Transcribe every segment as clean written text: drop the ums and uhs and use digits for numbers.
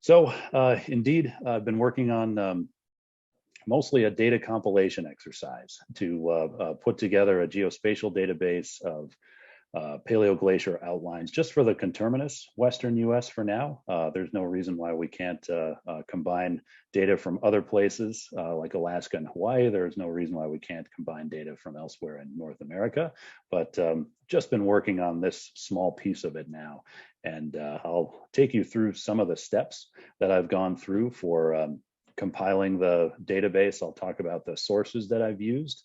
So indeed, I've been working on mostly a data compilation exercise to put together a geospatial database of paleoglacier outlines just for the conterminous Western US for now. There's no reason why we can't combine data from other places like Alaska and Hawaii. There's no reason why we can't combine data from elsewhere in North America, but just been working on this small piece of it now. And I'll take you through some of the steps that I've gone through for compiling the database. I'll talk about the sources that I've used.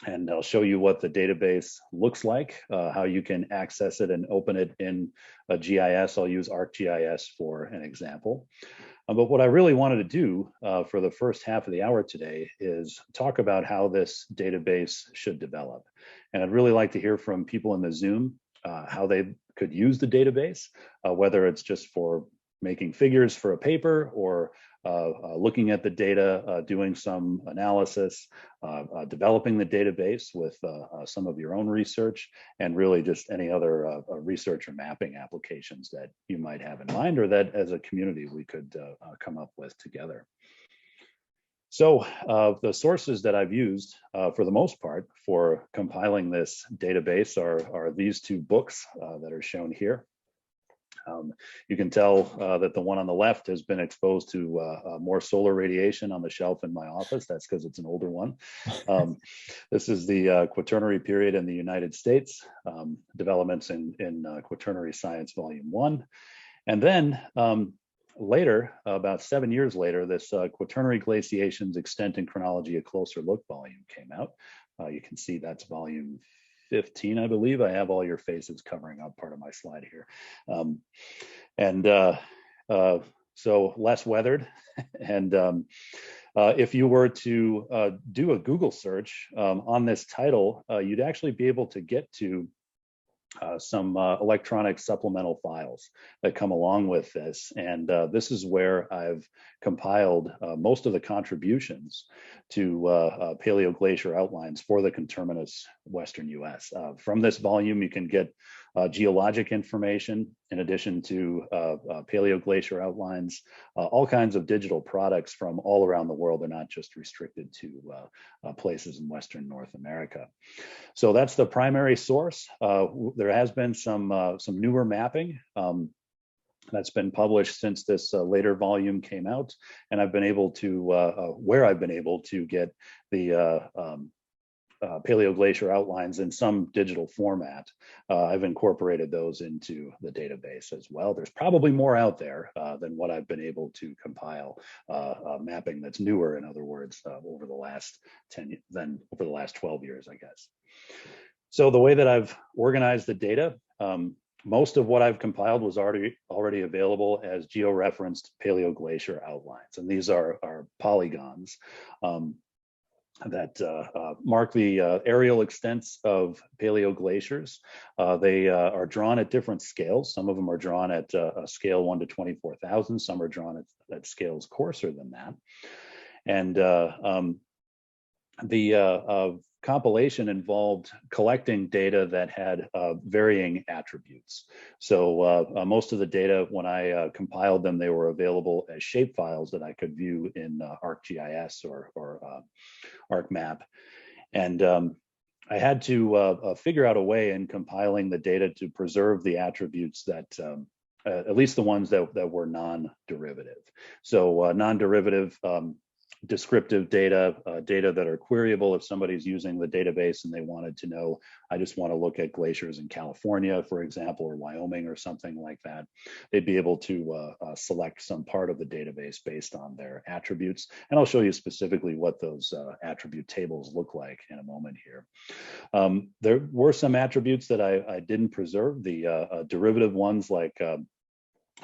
And I'll show you what the database looks like, how you can access it and open it in a GIS. I'll use ArcGIS for an example. But what I really wanted to do for the first half of the hour today is talk about how this database should develop. And I'd really like to hear from people in the Zoom how they could use the database, whether it's just for making figures for a paper or looking at the data, doing some analysis, developing the database with some of your own research, and really just any other research or mapping applications that you might have in mind or that as a community we could come up with together. So the sources that I've used for the most part for compiling this database are these two books that are shown here. You can tell that the one on the left has been exposed to more solar radiation on the shelf in my office. That's because it's an older one. This is the Quaternary period in the United States, developments in Quaternary Science Volume 1. And then later, about 7 years later, this Quaternary Glaciations, Extent and Chronology, A Closer Look volume came out. You can see that's volume 15, I believe. I have all your faces covering up part of my slide here. So less weathered. And if you were to do a Google search on this title, you'd actually be able to get to some electronic supplemental files that come along with this. And this is where I've compiled most of the contributions to paleoglacier outlines for the conterminous Western US. From this volume, you can get geologic information in addition to paleoglacier outlines, all kinds of digital products from all around the world. They're not just restricted to places in Western North America. So that's the primary source. There has been some newer mapping that's been published since this later volume came out, and I've been able to get the paleoglacier outlines in some digital format. I've incorporated those into the database as well. There's probably more out there than what I've been able to compile, mapping that's newer, in other words, over the last 12 years, I guess. So the way that I've organized the data, most of what I've compiled was already available as georeferenced paleoglacier outlines, and these are polygons that mark the aerial extents of paleoglaciers. They are drawn at different scales. Some of them are drawn at a scale 1 to 24,000. Some are drawn at scales coarser than that. And the compilation involved collecting data that had varying attributes. So most of the data, when I compiled them, they were available as shapefiles that I could view in ArcGIS or ArcMap. And I had to figure out a way in compiling the data to preserve the attributes that, at least the ones that were non-derivative. So non-derivative descriptive data, data that are queryable. If somebody's using the database and they wanted to know, I just want to look at glaciers in California, for example, or Wyoming or something like that, they'd be able to select some part of the database based on their attributes. And I'll show you specifically what those attribute tables look like in a moment here. There were some attributes that I didn't preserve, the derivative ones like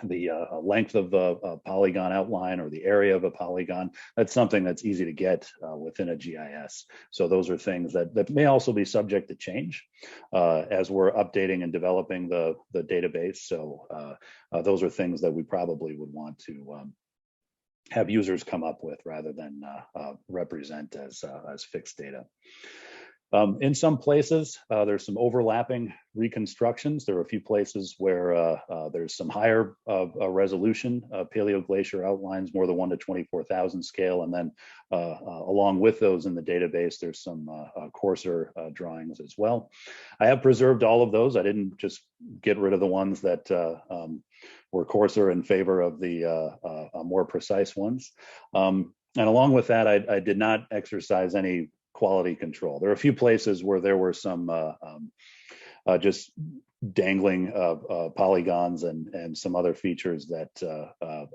the length of a polygon outline or the area of a polygon. That's something that's easy to get within a GIS. So those are things that may also be subject to change as we're updating and developing the database. So those are things that we probably would want to have users come up with rather than represent as fixed data. In some places, there's some overlapping reconstructions. There are a few places where there's some higher resolution paleoglacier outlines, more the 1 to 24,000 scale, and then along with those in the database, there's some coarser drawings as well. I have preserved all of those. I didn't just get rid of the ones that were coarser in favor of the more precise ones. And along with that, I did not exercise any quality control. There are a few places where there were some just dangling polygons and some other features that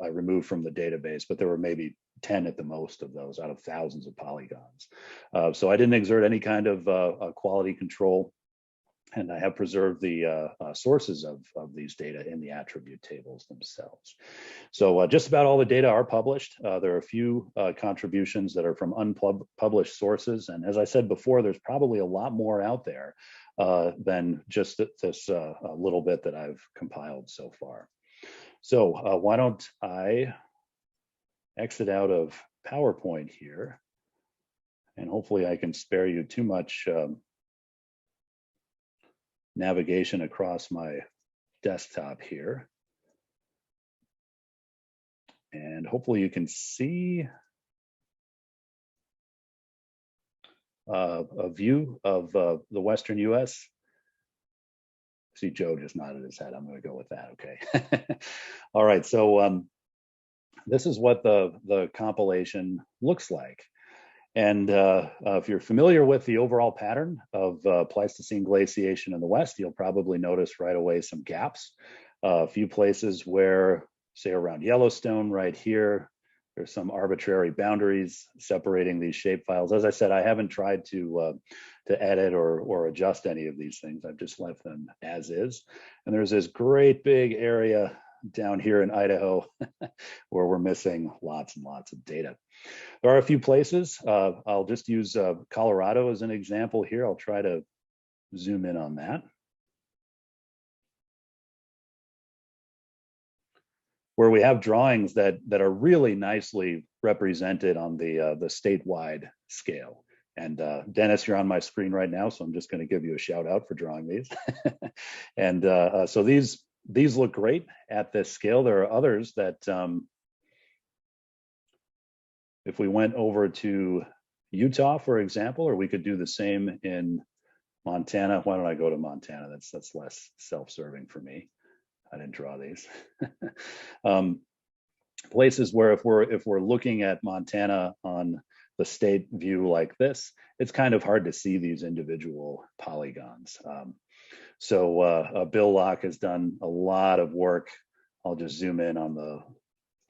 I removed from the database, but there were maybe 10 at the most of those out of thousands of polygons. So I didn't exert any kind of quality control, and I have preserved the sources of these data in the attribute tables themselves. So just about all the data are published. There are a few contributions that are from unpublished sources. And as I said before, there's probably a lot more out there than just this little bit that I've compiled so far. So why don't I exit out of PowerPoint here, and hopefully I can spare you too much navigation across my desktop here. And hopefully you can see a view of the Western US. See, Joe just nodded his head. I'm going to go with that. Okay. All right. So this is what the compilation looks like. And if you're familiar with the overall pattern of Pleistocene glaciation in the West, you'll probably notice right away some gaps. A few places where, say around Yellowstone right here, there's some arbitrary boundaries separating these shapefiles. As I said, I haven't tried to edit or adjust any of these things. I've just left them as is. And there's this great big area down here in Idaho where we're missing lots and lots of data. There are a few places. I'll just use Colorado as an example here. I'll try to zoom in on that, where we have drawings that are really nicely represented on the statewide scale. And Dennis, you're on my screen right now, so I'm just going to give you a shout out for drawing these. And so these look great at this scale. There are others that, if we went over to Utah, for example, or we could do the same in Montana. Why don't I go to Montana? That's less self-serving for me. I didn't draw these. Places where if we're looking at Montana on the state view like this, it's kind of hard to see these individual polygons. So Bill Locke has done a lot of work. I'll just zoom in on the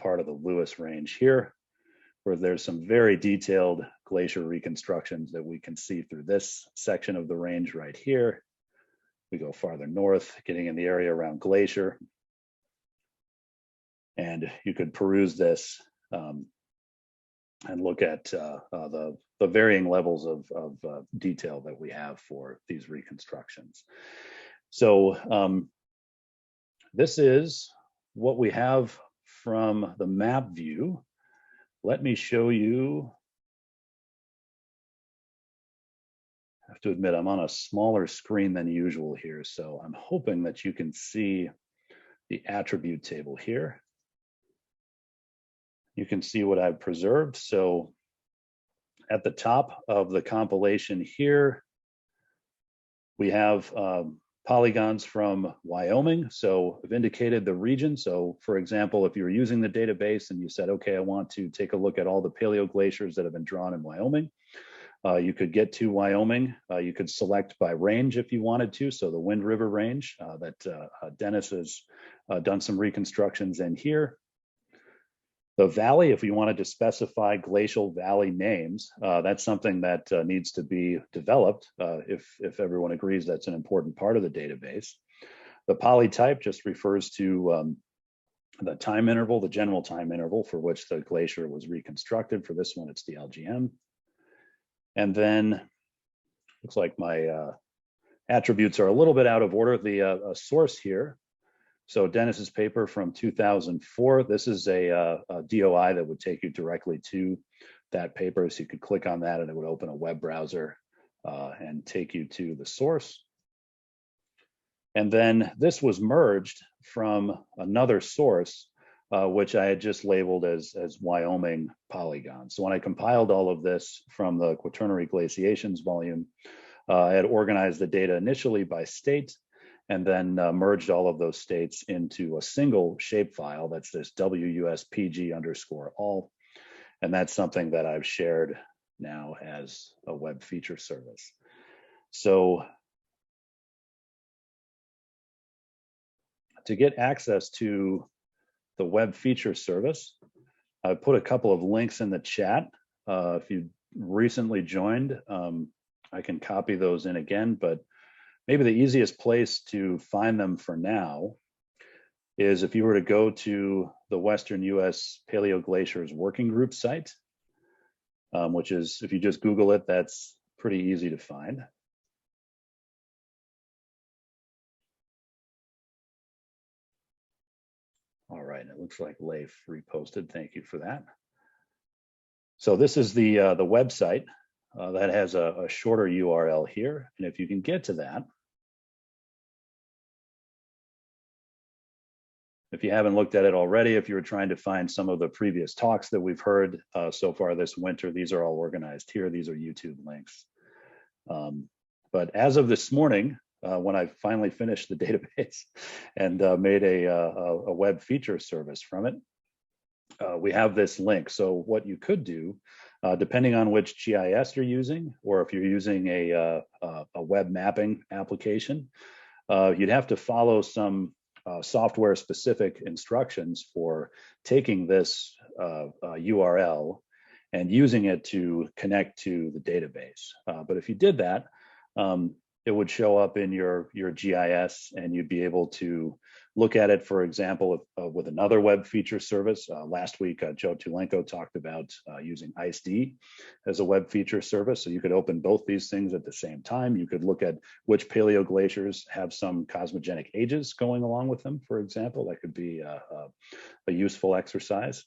part of the Lewis Range here, where there's some very detailed glacier reconstructions that we can see through this section of the range right here. We go farther north, getting in the area around Glacier. And you could peruse this and look at the varying levels of detail that we have for these reconstructions. So this is what we have from the map view. Let me show you. I have to admit, I'm on a smaller screen than usual here, so I'm hoping that you can see the attribute table here. You can see what I've preserved. So at the top of the compilation here, we have polygons from Wyoming. So I've indicated the region. So for example, if you're using the database and you said, okay, I want to take a look at all the paleoglaciers that have been drawn in Wyoming, you could get to Wyoming. You could select by range if you wanted to. So the Wind River Range that Dennis has done some reconstructions in here. The valley, if you wanted to specify glacial valley names, that's something that needs to be developed if everyone agrees that's an important part of the database. The polytype just refers to the time interval, the general time interval for which the glacier was reconstructed. For this one, it's the LGM. And then looks like my attributes are a little bit out of order. The source here. So Dennis's paper from 2004, this is a DOI that would take you directly to that paper. So you could click on that and it would open a web browser and take you to the source. And then this was merged from another source, which I had just labeled as Wyoming polygons. So when I compiled all of this from the Quaternary glaciations volume, I had organized the data initially by state, and then merged all of those states into a single shapefile. That's this WUSPG_all. And that's something that I've shared now as a web feature service. So to get access to the web feature service, I put a couple of links in the chat. If you recently joined, I can copy those in again, but maybe the easiest place to find them for now is if you were to go to the Western US Paleoglaciers Working Group site, which is, if you just Google it, that's pretty easy to find. All right, it looks like Leif reposted. Thank you for that. So this is the website that has a shorter URL here, and if you can get to that, if you haven't looked at it already, if you were trying to find some of the previous talks that we've heard so far this winter, these are all organized here. These are YouTube links. But as of this morning, when I finally finished the database and made a web feature service from it, we have this link. So what you could do, depending on which GIS you're using, or if you're using a web mapping application, you'd have to follow some software specific instructions for taking this URL and using it to connect to the database. But if you did that, it would show up in your GIS, and you'd be able to look at it, for example, with another web feature service. Last week, Joe Tulenko talked about using ICE-D as a web feature service. So you could open both these things at the same time. You could look at which paleoglaciers have some cosmogenic ages going along with them, for example. That could be a useful exercise.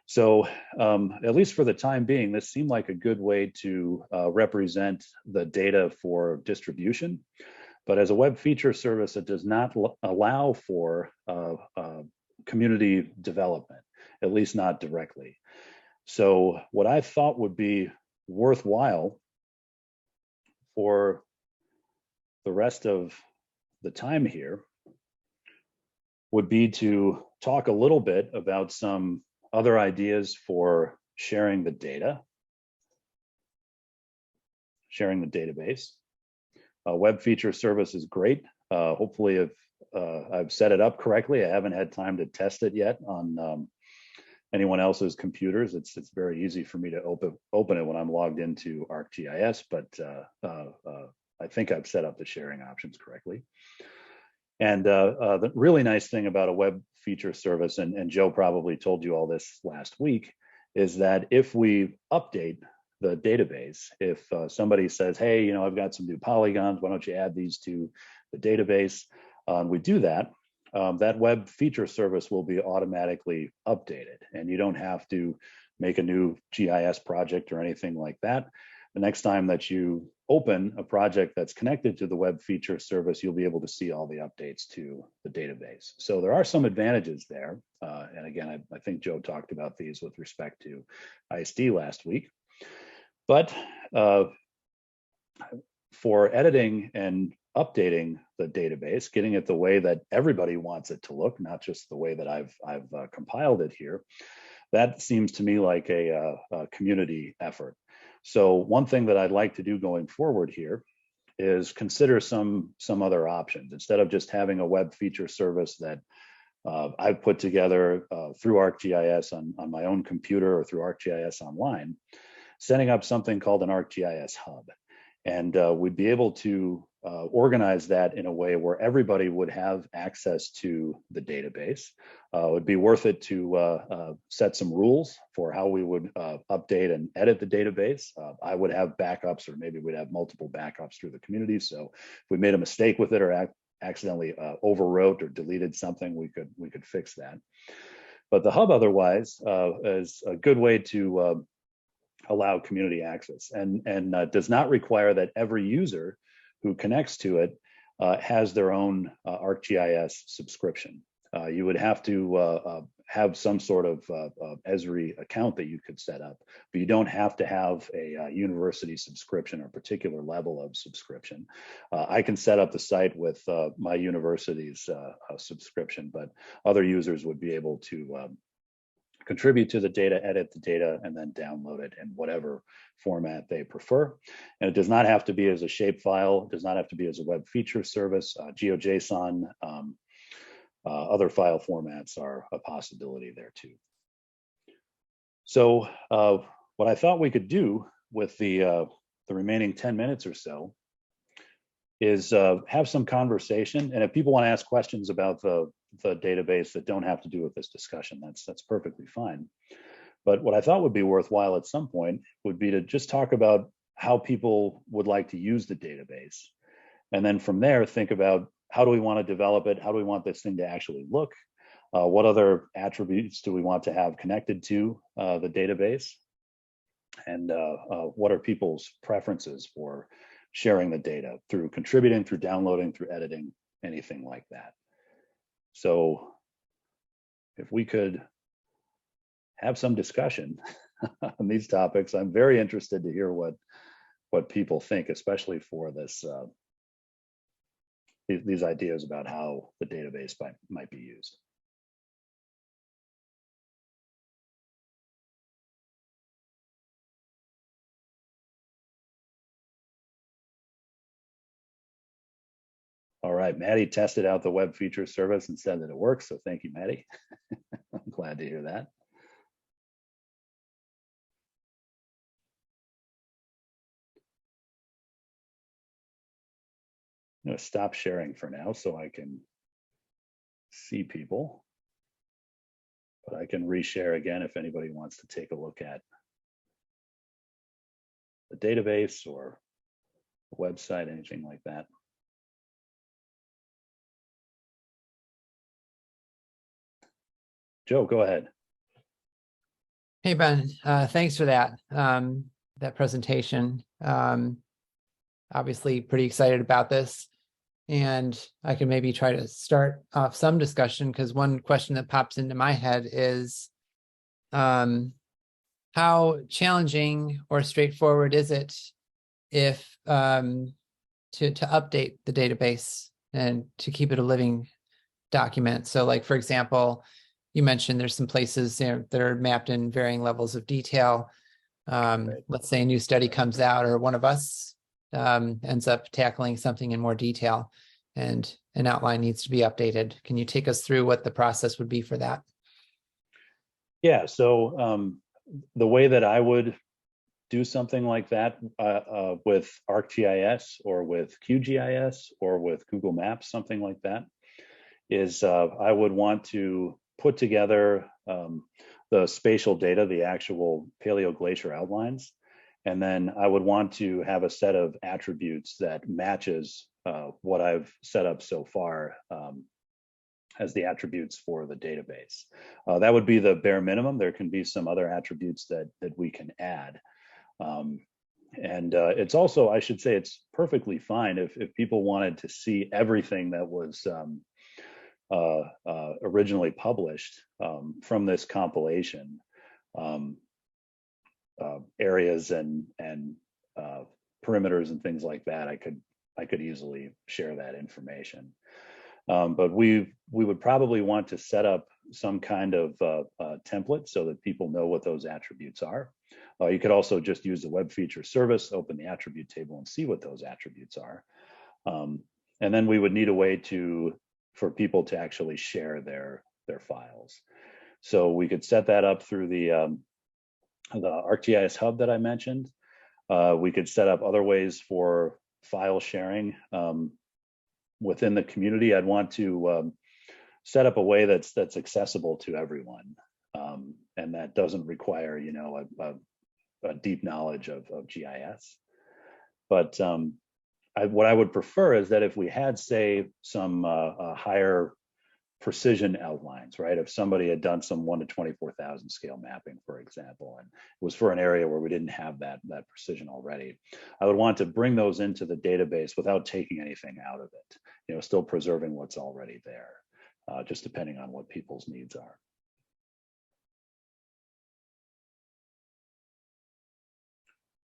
So at least for the time being, this seemed like a good way to represent the data for distribution. But as a web feature service, it does not allow for community development, at least not directly. So what I thought would be worthwhile for the rest of the time here would be to talk a little bit about some other ideas for sharing the data, sharing the database. Web feature service is great. Hopefully, if I've set it up correctly, I haven't had time to test it yet on anyone else's computers. It's very easy for me to open it when I'm logged into ArcGIS, but I think I've set up the sharing options correctly. And the really nice thing about a web feature service, and Joe probably told you all this last week, is that if we update the database, if somebody says, hey, you know, I've got some new polygons, why don't you add these to the database? We do that. That web feature service will be automatically updated, and you don't have to make a new GIS project or anything like that. The next time that you open a project that's connected to the web feature service, you'll be able to see all the updates to the database. So there are some advantages there. And again, I think Joe talked about these with respect to ICE-D last week. But for editing and updating the database, getting it the way that everybody wants it to look, not just the way that I've compiled it here, that seems to me like a community effort. So one thing that I'd like to do going forward here is consider some other options. Instead of just having a web feature service that I've put together through ArcGIS on my own computer or through ArcGIS Online, setting up something called an ArcGIS hub. And we'd be able to organize that in a way where everybody would have access to the database. It would be worth it to set some rules for how we would update and edit the database. I would have backups, or maybe we'd have multiple backups through the community. So if we made a mistake with it or accidentally overwrote or deleted something, we could fix that. But the hub otherwise is a good way to allow community access, and does not require that every user who connects to it has their own ArcGIS subscription. You would have to have some sort of Esri account that you could set up, but you don't have to have a university subscription or particular level of subscription. I can set up the site with my university's subscription, but other users would be able to contribute to the data, edit the data, and then download it in whatever format they prefer. And it does not have to be as a shapefile, it does not have to be as a web feature service. GeoJSON, other file formats are a possibility there too. So what I thought we could do with the remaining 10 minutes or so is have some conversation. And if people want to ask questions about the database that don't have to do with this discussion, that's perfectly fine. But what I thought would be worthwhile at some point would be to just talk about how people would like to use the database. And then from there, think about how do we want to develop it? How do we want this thing to actually look? What other attributes do we want to have connected to the database? And what are people's preferences for sharing the data through contributing, through downloading, through editing, anything like that. So if we could have some discussion on these topics, I'm very interested to hear what people think, especially for this these ideas about how the database might be used. All right, Maddie tested out the web feature service and said that it works, so thank you, Maddie. I'm glad to hear that. I'm going to stop sharing for now so I can see people, but I can reshare again if anybody wants to take a look at the database or the website, anything like that. Joe, go ahead. Hey, Ben, thanks for that presentation. Obviously pretty excited about this. And I can maybe try to start off some discussion, because one question that pops into my head is how challenging or straightforward is it if to update the database and to keep it a living document? So like, for example, you mentioned there's some places that are mapped in varying levels of detail. Let's say a new study comes out, or one of us ends up tackling something in more detail and an outline needs to be updated. Can you take us through what the process would be for that? Yeah, so the way that I would do something like that with ArcGIS or with QGIS or with Google Maps, something like that, is I would want to put together the spatial data, the actual Paleoglacier outlines, and then I would want to have a set of attributes that matches what I've set up so far as the attributes for the database. That would be the bare minimum. There can be some other attributes that we can add. And it's also, I should say, it's perfectly fine if people wanted to see everything that was originally published from this compilation, areas and perimeters and things like that. I could easily share that information. But we would probably want to set up some kind of template so that people know what those attributes are. You could also just use the web feature service, open the attribute table and see what those attributes are. And then we would need a way for people to actually share their files. So we could set that up through the ArcGIS hub that I mentioned. We could set up other ways for file sharing within the community. I'd want to set up a way that's accessible to everyone, and that doesn't require, you know, a deep knowledge of GIS. But what I would prefer is that if we had, say, some higher precision outlines, right? If somebody had done some 1 to 24,000 scale mapping, for example, and it was for an area where we didn't have that precision already, I would want to bring those into the database without taking anything out of it, you know, still preserving what's already there, just depending on what people's needs are.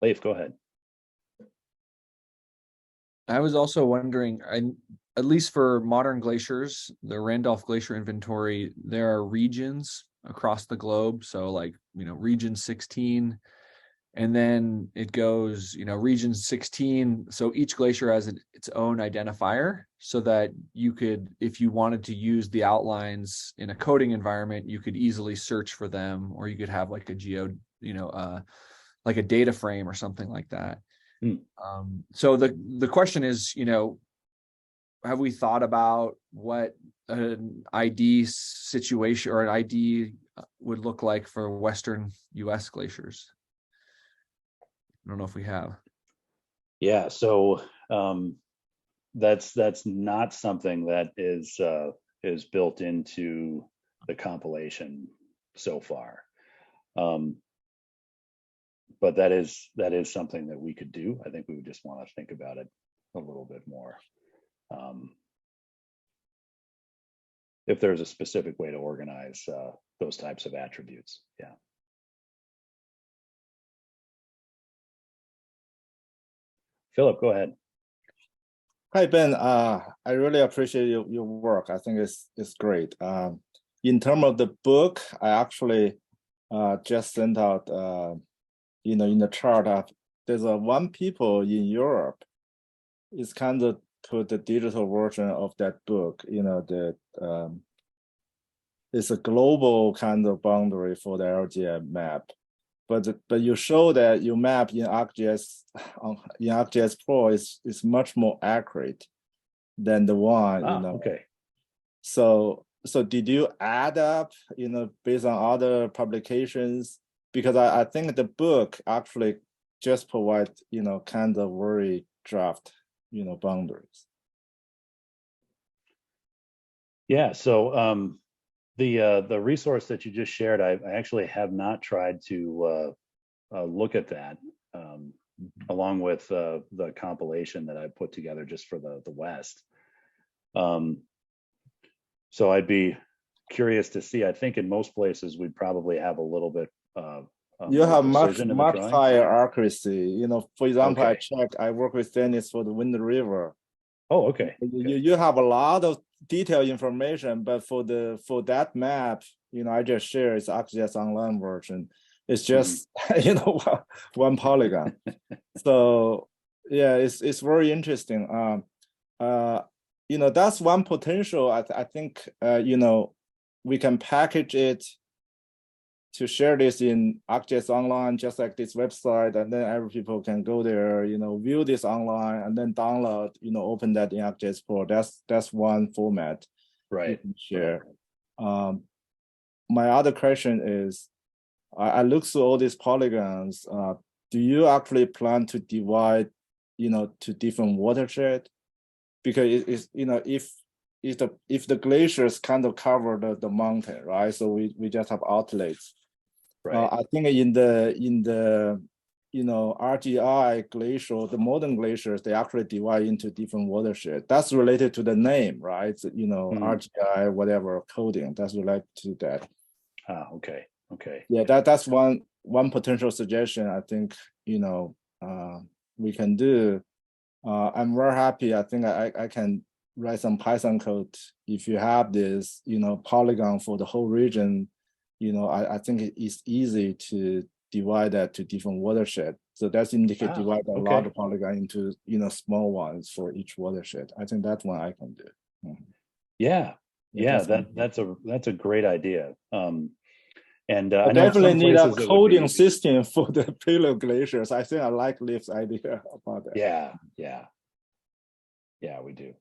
Leif, go ahead. I was also wondering, at least for modern glaciers, the Randolph Glacier Inventory, there are regions across the globe. So like, you know, region 16, and then it goes, you know, region 16. So each glacier has its own identifier, so that you could, if you wanted to use the outlines in a coding environment, you could easily search for them, or you could have like a like a data frame or something like that. So the question is, you know, have we thought about what an ID situation or an ID would look like for Western US glaciers? I don't know if we have. Yeah, so that's not something that is built into the compilation so far. But that is something that we could do. I think we would just want to think about it a little bit more. If there's a specific way to organize those types of attributes, yeah. Philip, go ahead. Hi, Ben. I really appreciate your work. I think it's great. In terms of the book, I actually just sent out, you know, in the chart, there's one people in Europe is kind of put the digital version of that book, you know, it's a global kind of boundary for the LGM map. But you show that your map in ArcGIS Pro is much more accurate than the one, you know. Okay. So did you add up, you know, based on other publications? Because I think the book actually just provides, you know, kind of very draft, you know, boundaries. Yeah, so the resource that you just shared, I actually have not tried to look at that, along with the compilation that I put together just for the West. So I'd be curious to see. I think in most places we'd probably have a little bit. You have much higher accuracy. You know, for example, okay. I checked. I work with Dennis for the Wind River. Oh, okay. You have a lot of detailed information, but for that map, you know, I just share it's ArcGIS Online version. It's just you know, one polygon. So yeah, it's very interesting. You know, that's one potential. I think you know, we can package it to share this in ArcGIS Online, just like this website, and then every people can go there, you know, view this online, and then download, you know, open that in ArcGIS Pro. That's one format, right? You can share. My other question is, I look through all these polygons. Do you actually plan to divide, you know, to different watershed? Because it's you know, if the glaciers kind of cover the mountain, right? So we just have outlets. Right. I think in the you know, RGI glacier, the modern glaciers, they actually divide into different watershed. That's related to the name, right? So, you know, RGI whatever coding, that's related to that. Okay. Yeah, that's one potential suggestion. I think, you know, we can do. I'm very happy. I think I can write some Python code if you have this, you know, polygon for the whole region. You know, I think it's easy to divide that to different watershed. So that's indicate divide a large polygon into, you know, small ones for each watershed. I think that one I can do. Yeah, that's a great idea. And I definitely need a coding system for the Paleoglaciers. I think I like Leif's idea about that. Yeah, we do.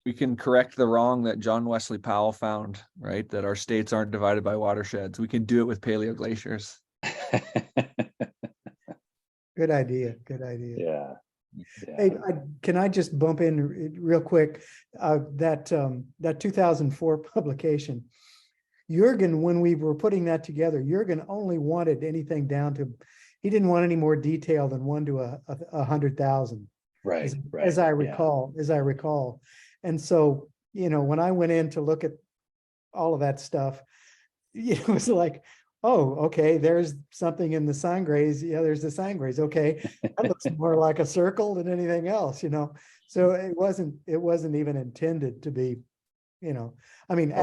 We can correct the wrong that John Wesley Powell found, right? That our states aren't divided by watersheds. We can do it with Paleoglaciers. Good idea. Yeah. Yeah. Hey, can I just bump in real quick? That 2004 publication, Jürgen, when we were putting that together, Jürgen only wanted anything down to, he didn't want any more detail than 1 to 100,000. Right. As I recall. And so, when I went in to look at all of that stuff, it was like, oh, okay, there's something in the sine grays. Yeah, there's the sine grays. Okay, that looks more like a circle than anything else, So it wasn't even intended to be, I mean,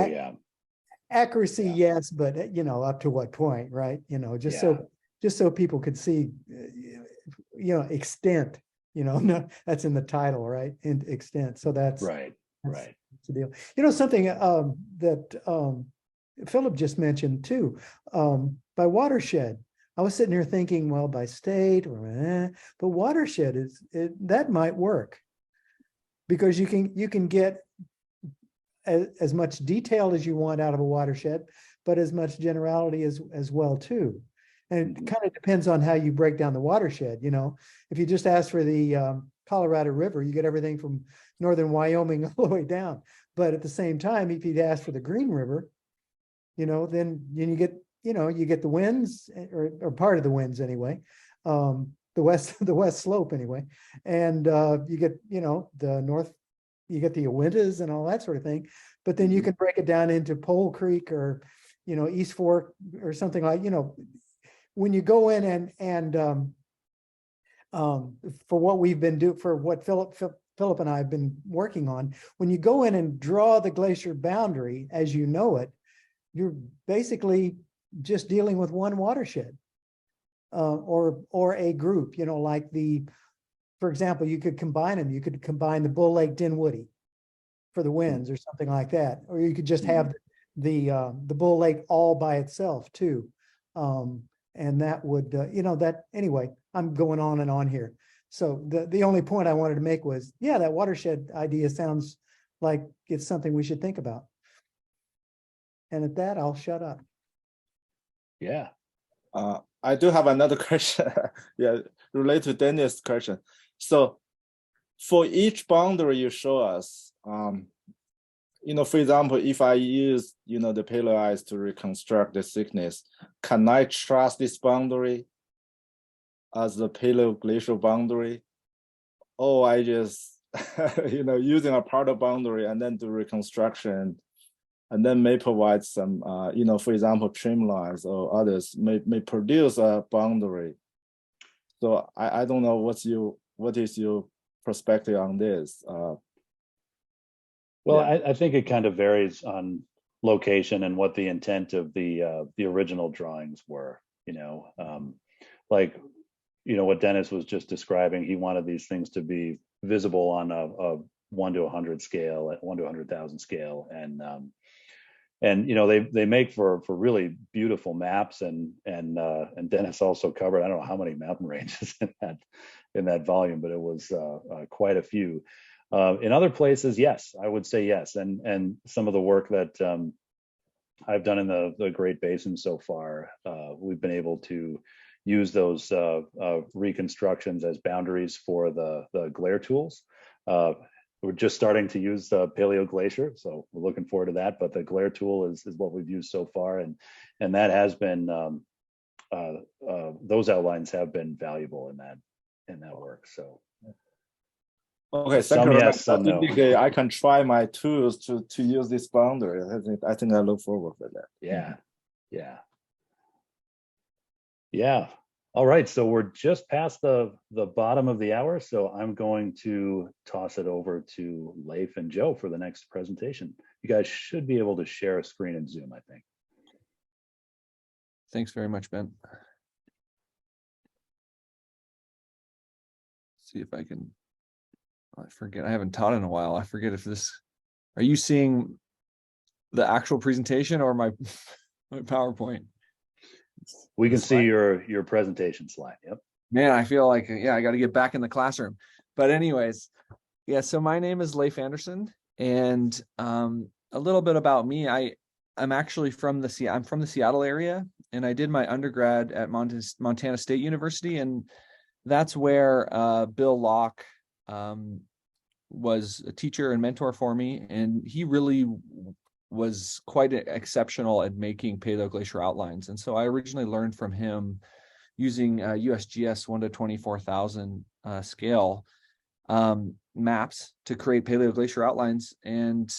accuracy, yes, but up to what point, right? Just so people could see, extent. No, that's in the title, right? And extent. So that's right. That's the deal. Something that Philip just mentioned too, by watershed. I was sitting here thinking, well, by state, but watershed that might work, because you can get as much detail as you want out of a watershed, but as much generality as well too. And it kind of depends on how you break down the watershed. If you just ask for the Colorado River, you get everything from northern Wyoming all the way down. But at the same time, if you ask for the Green River, then you get the winds, or part of the winds anyway, the west slope anyway, and you get the north, you get the Uintas and all that sort of thing. But then you can break it down into Pole Creek or East Fork or something like when you go in and for what we've been doing, for what Philip and I have been working on, when you go in and draw the glacier boundary as you know it, you're basically just dealing with one watershed or a group, like for example, you could combine them. You could combine the Bull Lake Dinwoody for the winds or something like that, or you could just have the Bull Lake all by itself too. And that would, that anyway, I'm going on and on here. So the only point I wanted to make was, that watershed idea sounds like it's something we should think about. And at that, I'll shut up. Yeah. I do have another question. Related to Dennis' question. So for each boundary you show us, for example, if I use, the paleo ice to reconstruct the thickness, can I trust this boundary as the paleoglacial boundary? Or I just, using a part of boundary and then do reconstruction, and then may provide some, for example, trim lines or others may produce a boundary. So I don't know what is your perspective on this? Well, I think it kind of varies on location and what the intent of the original drawings were. What Dennis was just describing. He wanted these things to be visible on a 1 to 100 scale, at 1 to 100,000 scale, and they make for really beautiful maps. And Dennis also covered, I don't know how many mountain ranges in that volume, but it was quite a few. In other places, yes, I would say yes. And some of the work that I've done in the Great Basin so far, we've been able to use those reconstructions as boundaries for the glare tools. We're just starting to use the Paleoglacier, so we're looking forward to that. But the glare tool is what we've used so far, and that has been those outlines have been valuable in that work. So. Okay, some yes, some no. I can try my tools to use this boundary. I think I look forward to that. Yeah. All right, so we're just past the bottom of the hour, so I'm going to toss it over to Leif and Joe for the next presentation. You guys should be able to share a screen in Zoom, I think. Thanks very much, Ben. See if I can. I forget. I haven't taught in a while. I forget if this. Are you seeing the actual presentation or my PowerPoint? We can see your presentation slide. Yep. Man, I feel like I got to get back in the classroom. But anyways, so my name is Leif Anderson, and a little bit about me. I'm actually from the Seattle area, and I did my undergrad at Montana State University, and that's where Bill Locke was a teacher and mentor for me, and he really was quite exceptional at making paleoglacier outlines. And so I originally learned from him using USGS 1 to 24,000 scale maps to create paleoglacier outlines, and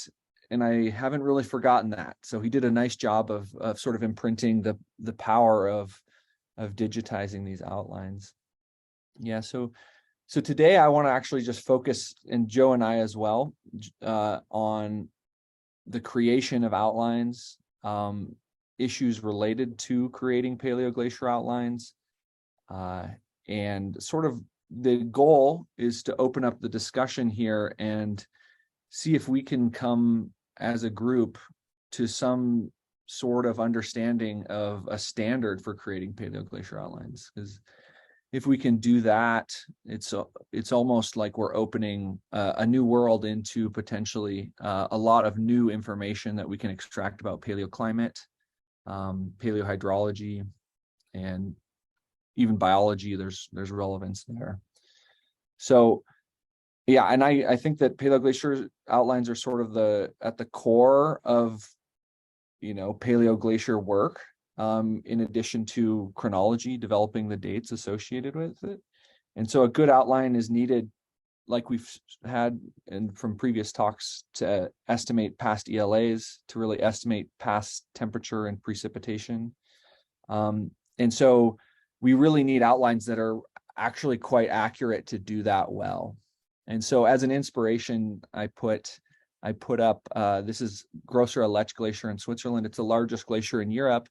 I haven't really forgotten that. So he did a nice job of sort of imprinting the power of digitizing these outlines. Yeah, so today I want to actually just focus, and Joe and I as well, on the creation of outlines, issues related to creating paleoglacier outlines, and sort of the goal is to open up the discussion here and see if we can come as a group to some sort of understanding of a standard for creating paleoglacier outlines. Because if we can do that, it's almost like we're opening a new world into potentially a lot of new information that we can extract about paleoclimate, paleohydrology, and even biology. There's relevance there. So yeah, and I think that paleoglacier outlines are sort of at the core of, paleoglacier work, in addition to chronology, developing the dates associated with it. And so a good outline is needed, like we've had from previous talks, to estimate past ELAs, to really estimate past temperature and precipitation. And so we really need outlines that are actually quite accurate to do that well. And so as an inspiration, I put up, this is Grosser Lech Glacier in Switzerland. It's the largest glacier in Europe,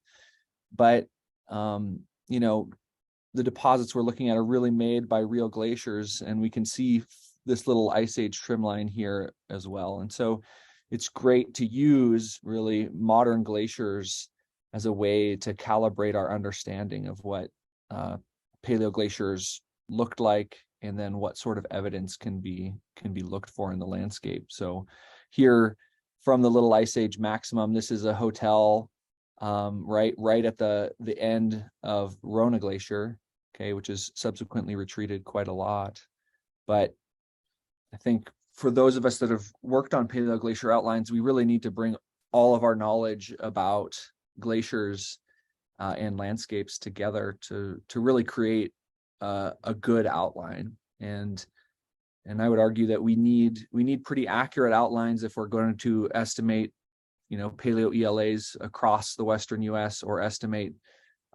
but the deposits we're looking at are really made by real glaciers, and we can see this little ice age trim line here as well. And so it's great to use really modern glaciers as a way to calibrate our understanding of what paleoglaciers looked like, and then what sort of evidence can be looked for in the landscape. So here from the little ice age maximum, this is a hotel right at the end of Rona Glacier, okay, which is subsequently retreated quite a lot. But I think for those of us that have worked on paleoglacier outlines, we really need to bring all of our knowledge about glaciers and landscapes together to really create a good outline. And I would argue that we need pretty accurate outlines if we're going to estimate, paleo ELAs across the Western US, or estimate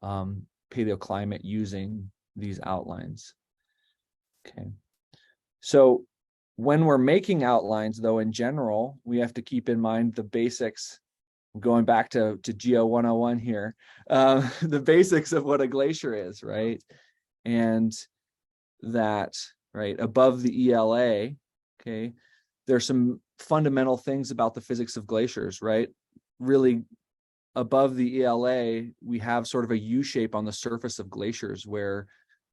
paleoclimate using these outlines. Okay. So when we're making outlines, though, in general, we have to keep in mind the basics. Going back to Geo 101 here, the basics of what a glacier is, right? And that, right, above the ELA, okay, there's some fundamental things about the physics of glaciers, right? Really, above the ELA, we have sort of a U shape on the surface of glaciers, where,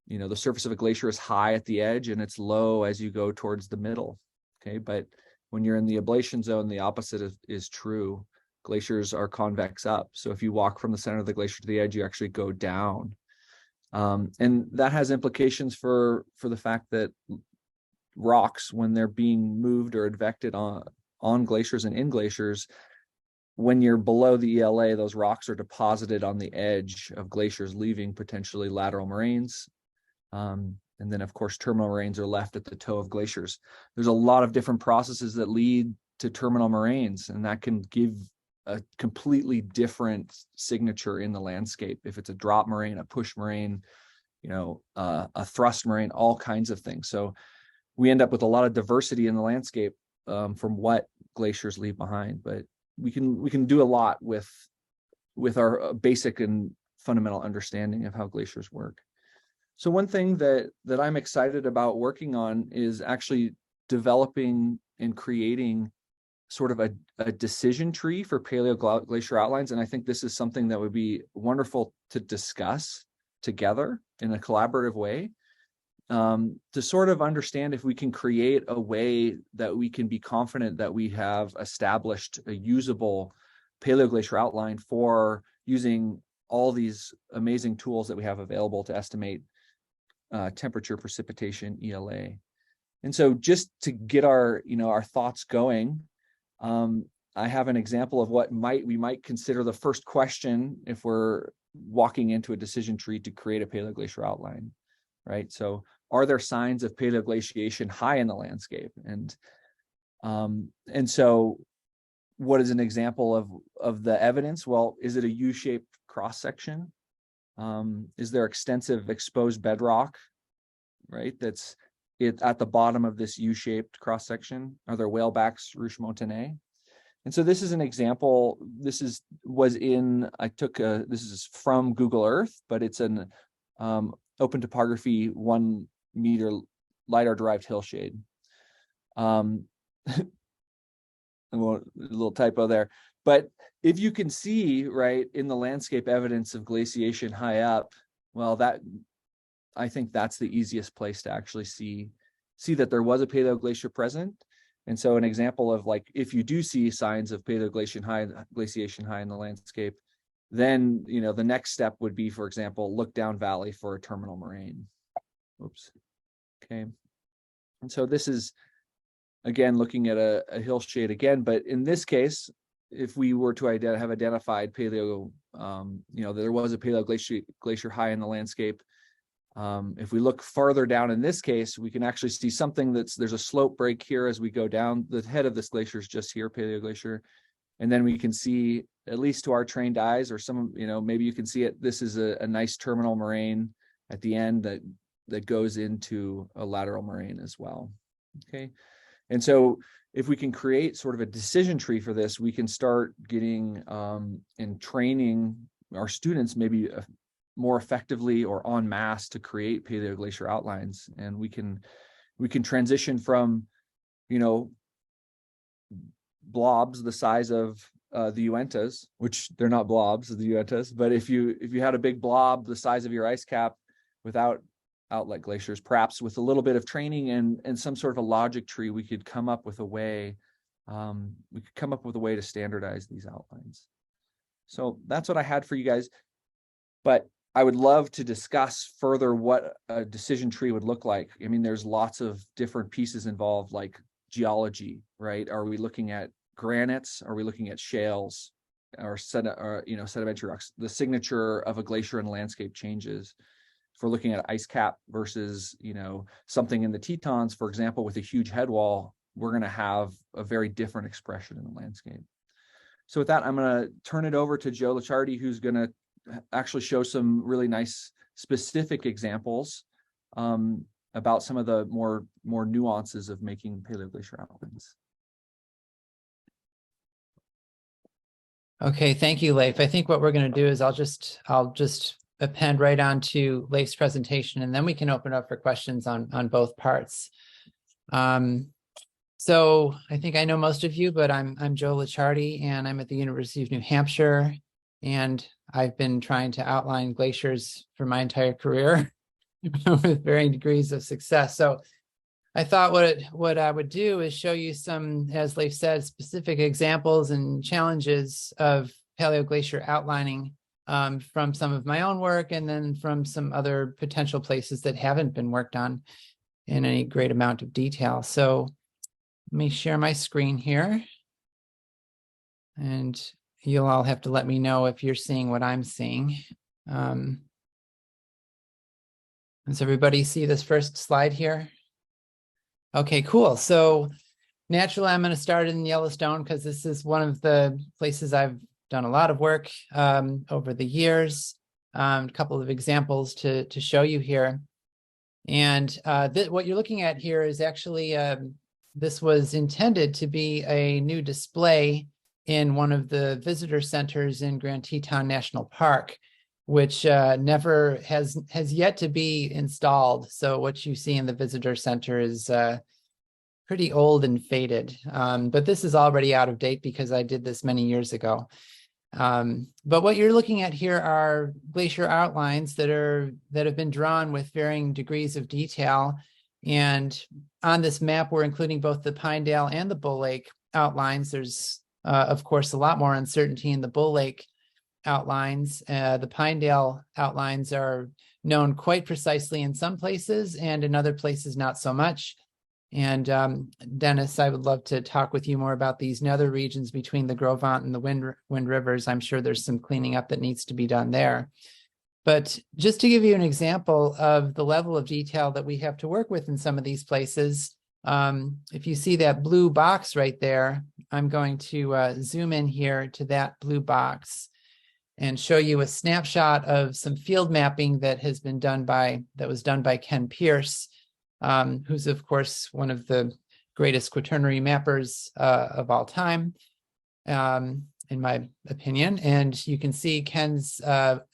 the surface of a glacier is high at the edge and it's low as you go towards the middle, okay? But when you're in the ablation zone, the opposite is true. Glaciers are convex up. So if you walk from the center of the glacier to the edge, you actually go down. And that has implications for the fact that rocks, when they're being moved or advected on glaciers and in glaciers, when you're below the ELA, those rocks are deposited on the edge of glaciers, leaving potentially lateral moraines. And then, of course, terminal moraines are left at the toe of glaciers. There's a lot of different processes that lead to terminal moraines, and that can give a completely different signature in the landscape. If it's a drop moraine, a push moraine, a thrust moraine, all kinds of things. So we end up with a lot of diversity in the landscape from what glaciers leave behind. But we can do a lot with our basic and fundamental understanding of how glaciers work. So one thing that I'm excited about working on is actually developing and creating sort of a decision tree for paleoglacier outlines. And I think this is something that would be wonderful to discuss together in a collaborative way, to sort of understand if we can create a way that we can be confident that we have established a usable paleoglacier outline for using all these amazing tools that we have available to estimate temperature, precipitation, ELA. And so just to get our, our thoughts going, I have an example of what we might consider the first question if we're walking into a decision tree to create a paleoglacier outline, right? So are there signs of paleoglaciation high in the landscape? And so what is an example of the evidence? Well, is it a U-shaped cross-section? Is there extensive exposed bedrock, right? That's at the bottom of this U-shaped cross-section. Are there whalebacks, Ruche montagnais? And so this is an example. This is from Google Earth, but it's an open topography 1 meter LiDAR-derived hillshade. A little typo there. But if you can see, right, in the landscape evidence of glaciation high up, well, I think that's the easiest place to actually see that there was a paleoglacier present. And so an example of, like, if you do see signs of paleoglaciation high in the landscape, then, the next step would be, for example, look down valley for a terminal moraine. Oops. Okay. And so this is, again, looking at a hillshade again, but in this case, if we were to have identified there was a paleoglacier high in the landscape. If we look farther down in this case, we can actually see something there's a slope break here as we go down. The head of this glacier is just here, paleoglacier. And then we can see, at least to our trained eyes, or some, maybe you can see it, this is a nice terminal moraine at the end that goes into a lateral moraine as well. Okay. And so if we can create sort of a decision tree for this, we can start getting and training our students maybe more effectively or en masse to create paleoglacier outlines. And we can transition from, blobs the size of the Uintas, which they're not blobs of the Uintas, but if you had a big blob the size of your ice cap without outlet glaciers, perhaps with a little bit of training and some sort of a logic tree, we could come up with a way to standardize these outlines. So that's what I had for you guys. But I would love to discuss further what a decision tree would look like. I mean, there's lots of different pieces involved, like geology, right? Are we looking at granites? Are we looking at shales or sedimentary rocks? The signature of a glacier and landscape changes. If we're looking at ice cap versus, something in the Tetons, for example, with a huge head wall, we're going to have a very different expression in the landscape. So with that, I'm going to turn it over to Joe Licciardi, who's going to actually show some really nice specific examples about some of the more nuances of making paleoglacier outlines. Okay, thank you, Leif. I think what we're going to do is I'll just append right on to Leif's presentation, and then we can open up for questions on both parts. So I think I know most of you, but I'm Joe Licciardi, and I'm at the University of New Hampshire, and I've been trying to outline glaciers for my entire career with varying degrees of success. So I thought what I would do is show you some, as Leif said, specific examples and challenges of paleoglacier outlining from some of my own work, and then from some other potential places that haven't been worked on in any great amount of detail. So let me share my screen here, and you'll all have to let me know if you're seeing what I'm seeing. Does everybody see this first slide here? Okay, cool. So naturally, I'm going to start in Yellowstone because this is one of the places I've done a lot of work over the years. A couple of examples to show you here. And what you're looking at here is actually, this was intended to be a new display in one of the visitor centers in Grand Teton National Park, which never has yet to be installed. So what you see in the visitor center is pretty old and faded, but this is already out of date because I did this many years ago. But what you're looking at here are glacier outlines that have been drawn with varying degrees of detail. And on this map, we're including both the Pinedale and the Bull Lake outlines. There's, of course, a lot more uncertainty in the Bull Lake outlines. The Pinedale outlines are known quite precisely in some places, and in other places not so much. And Dennis, I would love to talk with you more about these nether regions between the Gros Ventre and the Wind Rivers. I'm sure there's some cleaning up that needs to be done there. But just to give you an example of the level of detail that we have to work with in some of these places, if you see that blue box right there, I'm going to zoom in here to that blue box and show you a snapshot of some field mapping that was done by Ken Pierce, who's of course one of the greatest quaternary mappers of all time, in my opinion. And you can see Ken's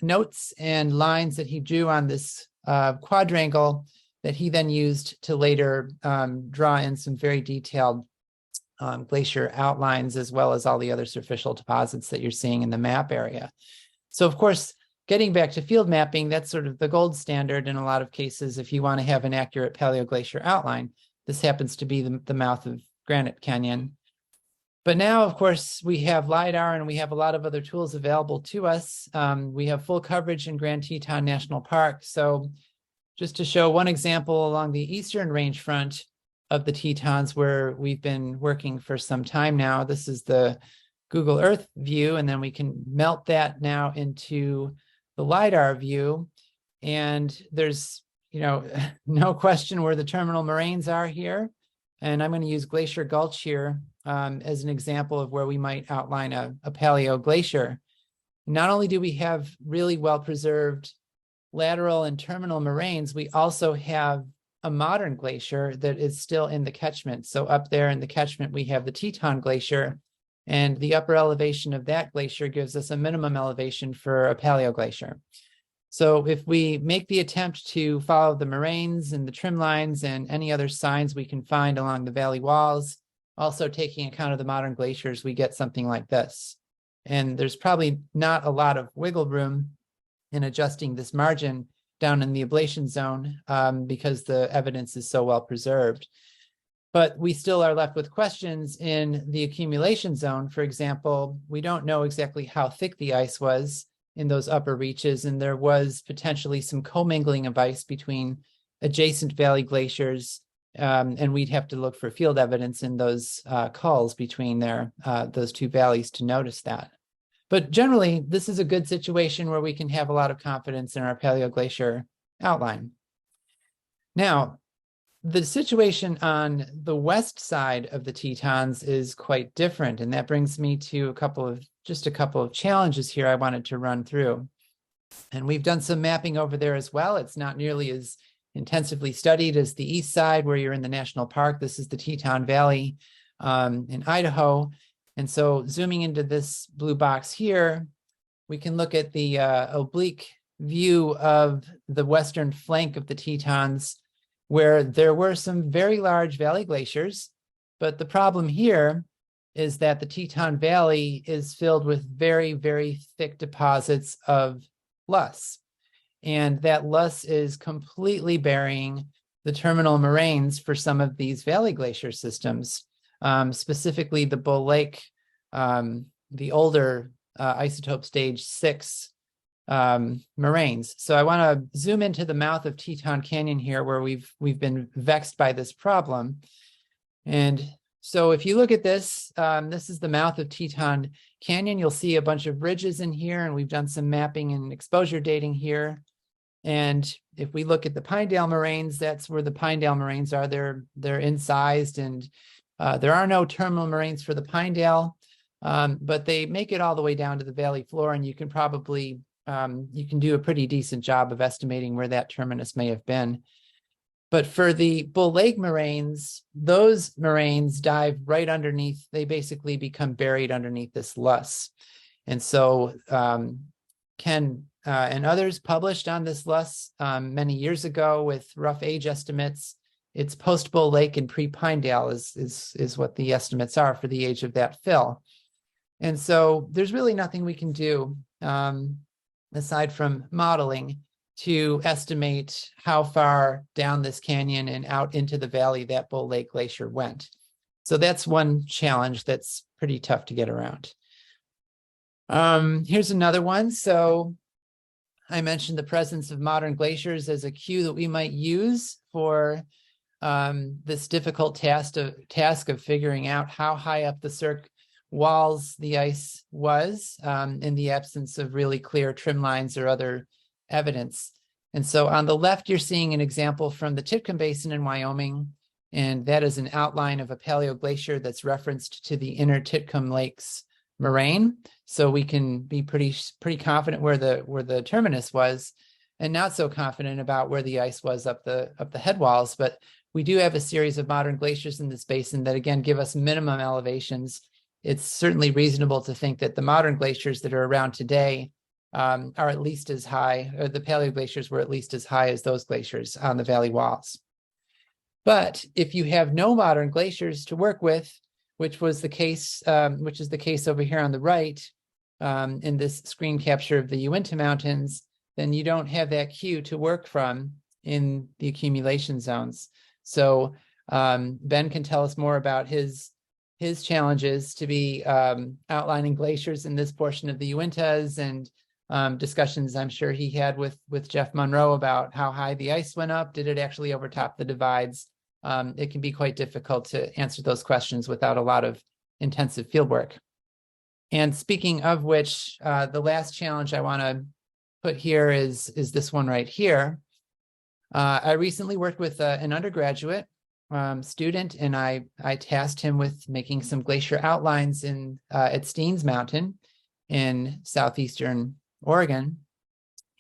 notes and lines that he drew on this quadrangle that he then used to later draw in some very detailed glacier outlines, as well as all the other superficial deposits that you're seeing in the map area. So of course, getting back to field mapping, that's sort of the gold standard in a lot of cases if you want to have an accurate paleoglacier outline. This happens to be the mouth of Granite Canyon. But now, of course, we have LiDAR and we have a lot of other tools available to us. We have full coverage in Grand Teton National Park. So just to show one example along the eastern range front of the Tetons, where we've been working for some time now, this is the Google Earth view, and then we can melt that now into the LiDAR view. And there's, no question where the terminal moraines are here. And I'm going to use Glacier Gulch here as an example of where we might outline a paleo glacier. Not only do we have really well-preserved lateral and terminal moraines, we also have a modern glacier that is still in the catchment. So up there in the catchment, we have the Teton Glacier, and the upper elevation of that glacier gives us a minimum elevation for a paleo glacier. So if we make the attempt to follow the moraines and the trim lines and any other signs we can find along the valley walls, also taking account of the modern glaciers, we get something like this. And there's probably not a lot of wiggle room in adjusting this margin down in the ablation zone because the evidence is so well preserved. But we still are left with questions in the accumulation zone. For example, we don't know exactly how thick the ice was in those upper reaches, and there was potentially some commingling of ice between adjacent valley glaciers, and we'd have to look for field evidence in those culls between those two valleys to notice that. But generally, this is a good situation where we can have a lot of confidence in our paleoglacier outline. Now, the situation on the west side of the Tetons is quite different, and that brings me to just a couple of challenges here I wanted to run through. And we've done some mapping over there as well. It's not nearly as intensively studied as the east side where you're in the national park. This is the Teton Valley in Idaho. And so zooming into this blue box here, we can look at the oblique view of the western flank of the Tetons, where there were some very large valley glaciers. But the problem here is that the Teton Valley is filled with very, very thick deposits of loess. And that loess is completely burying the terminal moraines for some of these valley glacier systems, specifically the Bull Lake, the older isotope stage 6 moraines. So I want to zoom into the mouth of Teton Canyon here, where we've been vexed by this problem. And so if you look at this, this is the mouth of Teton Canyon. You'll see a bunch of ridges in here, and we've done some mapping and exposure dating here. And if we look at the Pinedale moraines, that's where the Pinedale moraines are. They're incised, and there are no terminal moraines for the Pinedale, but they make it all the way down to the valley floor, and you can probably you can do a pretty decent job of estimating where that terminus may have been. But for the Bull Lake moraines, those moraines dive right underneath. They basically become buried underneath this loess. And so Ken and others published on this loess many years ago with rough age estimates. It's post-Bull Lake and pre-Pinedale is what the estimates are for the age of that fill. And so there's really nothing we can do aside from modeling to estimate how far down this canyon and out into the valley that Bull Lake Glacier went. So that's one challenge that's pretty tough to get around. Here's another one. So I mentioned the presence of modern glaciers as a cue that we might use for this difficult task of figuring out how high up the cirque walls the ice was in the absence of really clear trim lines or other evidence. And so on the left, you're seeing an example from the Titcomb Basin in Wyoming, and that is an outline of a paleoglacier that's referenced to the inner Titcomb Lakes moraine. So we can be pretty confident where the terminus was, and not so confident about where the ice was up the head walls. But we do have a series of modern glaciers in this basin that again give us minimum elevations. It's certainly reasonable to think that the modern glaciers that are around today are at least as high, or the paleoglaciers were at least as high as those glaciers on the valley walls. But if you have no modern glaciers to work with, which was the case, which is the case over here on the right, in this screen capture of the Uinta Mountains, then you don't have that cue to work from in the accumulation zones. So Ben can tell us more about his challenges to be outlining glaciers in this portion of the Uintas, and discussions I'm sure he had with Jeff Monroe about how high the ice went up. Did it actually overtop the divides? It can be quite difficult to answer those questions without a lot of intensive field work. And speaking of which, the last challenge I want to put here is this one right here. I recently worked with an undergraduate student, and I tasked him with making some glacier outlines at Steens Mountain in southeastern Oregon.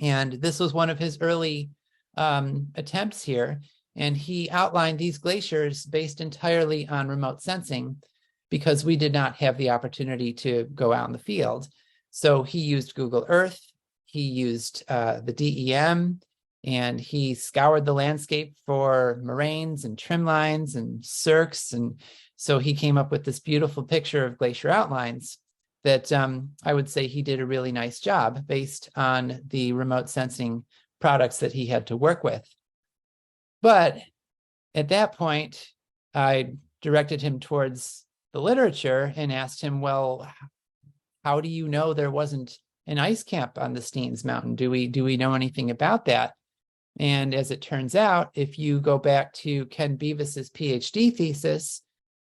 And this was one of his early attempts here. And he outlined these glaciers based entirely on remote sensing, because we did not have the opportunity to go out in the field. So he used Google Earth, he used the DEM, and he scoured the landscape for moraines and trim lines and cirques. And so he came up with this beautiful picture of glacier outlines that I would say he did a really nice job based on the remote sensing products that he had to work with. But at that point, I directed him towards the literature and asked him, well, how do you know there wasn't an ice cap on the Steens Mountain? Do we know anything about that? And as it turns out, if you go back to Ken Beavis's PhD thesis,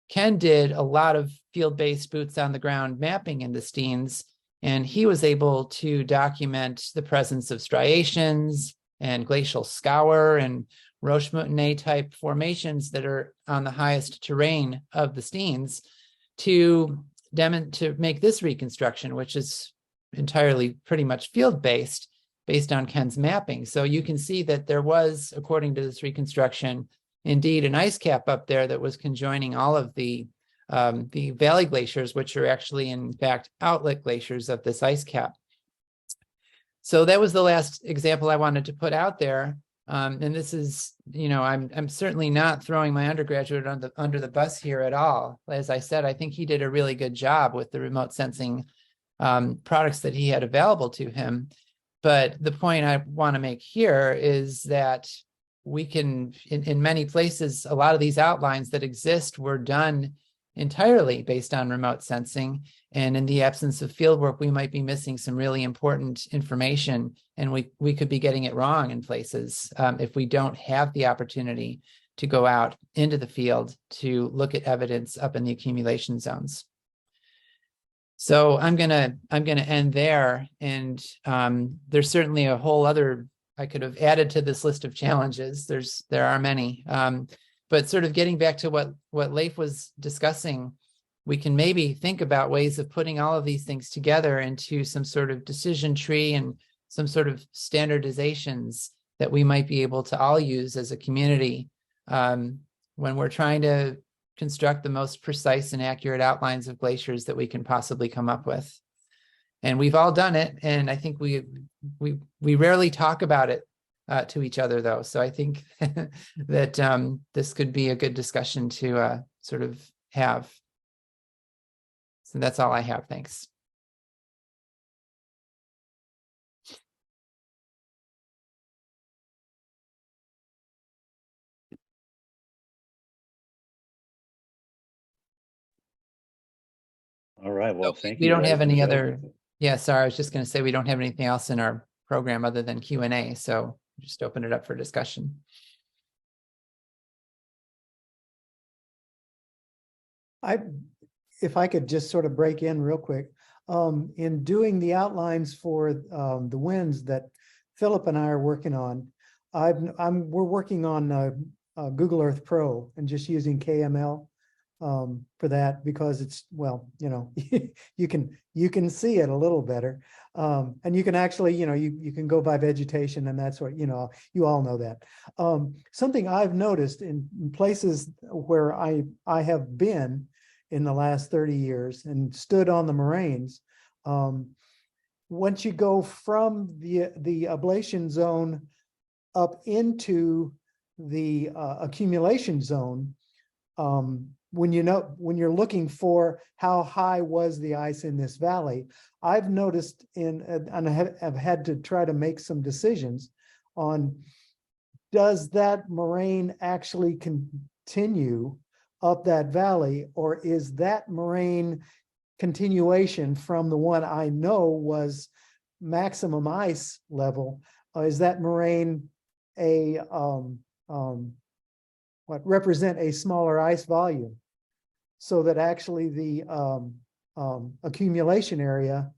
Ken did a lot of field-based boots on the ground mapping in the Steens, and he was able to document the presence of striations and glacial scour and Roche-Moutonnet type formations that are on the highest terrain of the Steens to make this reconstruction, which is entirely pretty much field-based, based on Ken's mapping. So you can see that there was, according to this reconstruction, indeed an ice cap up there that was conjoining all of the valley glaciers, which are actually, in fact, outlet glaciers of this ice cap. So that was the last example I wanted to put out there. And this is, I'm certainly not throwing my undergraduate under the bus here at all. As I said, I think he did a really good job with the remote sensing products that he had available to him. But the point I want to make here is that we can, in many places, a lot of these outlines that exist were done entirely based on remote sensing. And in the absence of field work, we might be missing some really important information, and we could be getting it wrong in places if we don't have the opportunity to go out into the field to look at evidence up in the accumulation zones. So I'm gonna end there, and there's certainly a whole other I could have added to this list of challenges. There are many, but sort of getting back to what Leif was discussing, we can maybe think about ways of putting all of these things together into some sort of decision tree and some sort of standardizations that we might be able to all use as a community when we're trying to construct the most precise and accurate outlines of glaciers that we can possibly come up with. And we've all done it, and I think we rarely talk about it to each other, though. So I think that this could be a good discussion to sort of have. So that's all I have. Thanks. All right. Well, thank you. We don't have any other. Yeah, sorry, I was just going to say we don't have anything else in our program other than Q&A, so just open it up for discussion. If I could just sort of break in real quick, in doing the outlines for the winds that Philip and I are working on, we're working on Google Earth Pro and just using KML for that, because it's, well, you know, you can see it a little better, and you can actually, you know, you can go by vegetation and that's what, you know, you all know that. Something I've noticed in places where I have been in the last 30 years and stood on the moraines, once you go from the ablation zone up into the accumulation zone, when you're looking for how high was the ice in this valley, I've noticed and I've had to try to make some decisions on, does that moraine actually continue up that valley, or is that moraine continuation from the one I know was maximum ice level? Is that moraine a represent a smaller ice volume, so that actually the accumulation area